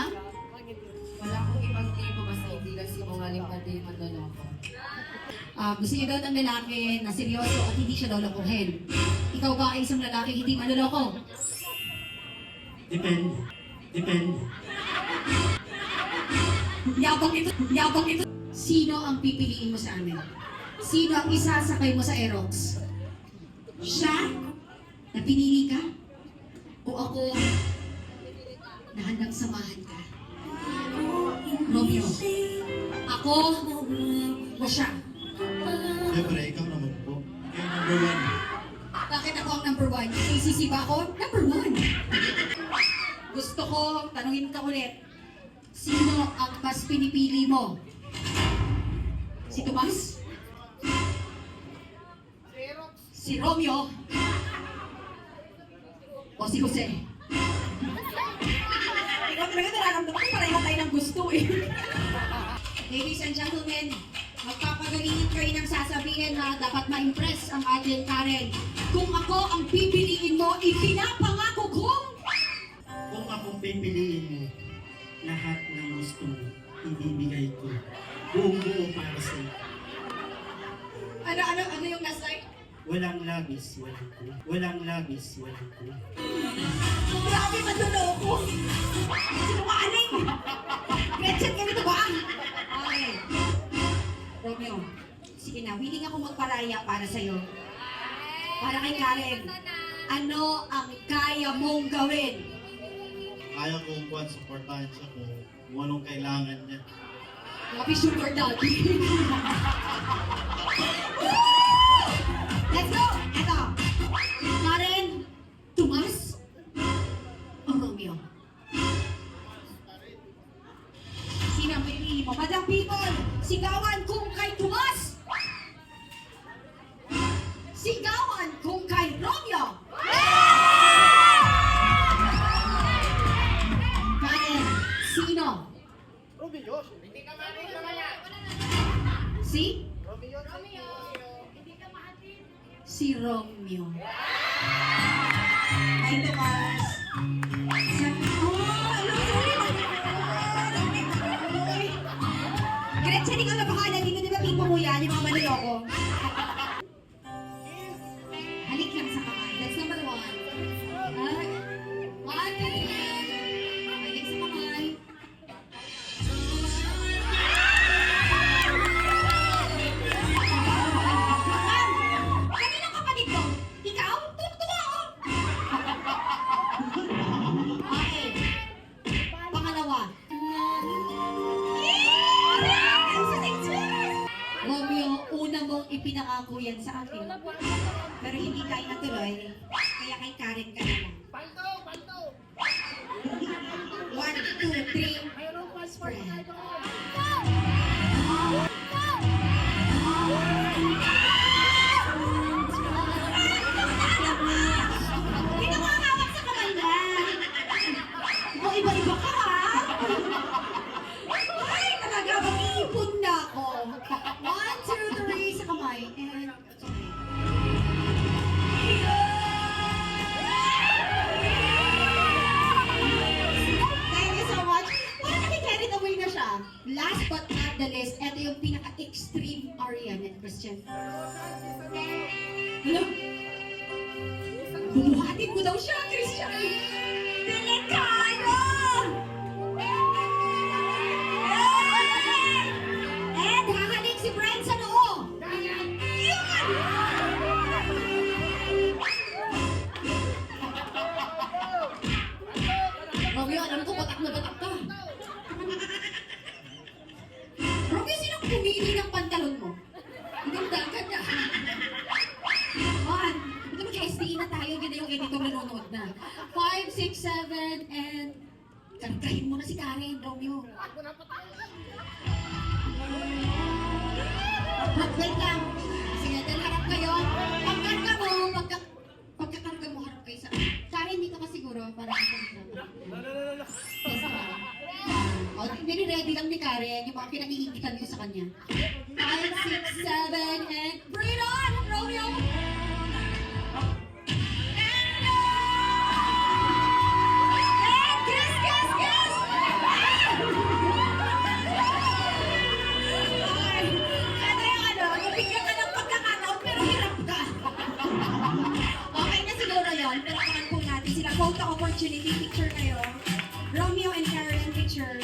na? Wala akong ibang tipo basta hindi lang sinungaling pati yung manloloko. Gusto niyo daw ng lalaki na seryoso at hindi siya lolokohin. Ikaw ba ay isang lalaki hindi manloloko? Depende. Depende. Yabang ito, yabang ito. Sino ang pipiliin mo sa amin? Sino ang isasakay mo sa Aerox? Siya? Na pinili ka? O ako na handang samahan ka? Romeo, ako o siya? Siyempre, ikaw naman po. Ikaw number one. Bakit ako ang number one? ACC ba ako? Number one. Gusto ko, tanungin ka ulit. Sino ang mas pinipili mo? Si Tomas? Si Romeo? O si Jose? Ikaw talaga nararamdaman ko pareho tayo ng gusto eh. Ladies and gentlemen, magpapagalingan kayo ng sasabihin na dapat ma-impress ang ating Karen. Kung ako ang pipiliin mo, ipinapangako kong Kung akong pipiliin mo, lahat ng gusto mo, ibibigay ko. Buong-buo para sa'yo. ano yung last line? Walang labis, walang ko. Walang labis, walang ko. Grabe, manloloko! Sinungaling! Gretchen, ganito ba? Okay. Romeo, sige na, willing ako magparaya para sa'yo. Para kay Karen. Ano ang kaya mong gawin? Kaya kong buwan, supportahan siya kung anong kailangan niya. Happy sugar daddy. Let's go! Eto. Karen, Tomas, o Romeo? Sino ang pinili mo? Madam People, sigawan kung kay Tomas! Sigawan kung kay Romeo! Karen, sino? Si? Si Romeo. Ay, Tomas. Gretchen, ikaw na bahala dito. Di ba pipo mo yan? Yung mga manloloko. Halik lang sa kamay. That's number one. One, two, three. Halik sa kamay. Kaninong kapatid ko? Ikaw? Tuwa ako. Okay. Pangalawa. Romeo, una mong ipinangako yan sa akin. Pero hindi tayo natuloy. Kaya kay Karen ka na lang. One, two, three. Spread. Pinangangawak sa kamay na. O, iba-iba ka ha? Ay, talaga, mag-iipon na ako. One, two, three, sa kamay. And, thank you so much. Parang naki-carried away na siya. Last but not the least, ito yung pinaka-extreme Arian and Christian. Hello? Bumuhatin mo daw siya, Christian. Delikado! And hahalik si Brent sa noo. Yun! Romeo, alam ko batak na batak ka. Romeo, sinong pumili ng pantalon mo? Ang ganda niya. One. Ito mag-SDE na tayo. Ganda yung editor nanonood na. 5, 6, 7, and... Kantahin mo na si Karen, Romeo. Wait lang. Sige, dahil harap kayo. Pagkarga mo, pagkakarga mo, harap kayo sa... Karen, dito ka siguro para sa yes, o, nire-ready lang ni Karen yung mga pinag-iigitan ko sa kanya. 5, 6, 7, and bring it on, Romeo! And kiss, kiss, kiss! photo opportunity. Picture kayo. Romeo and Karen picture.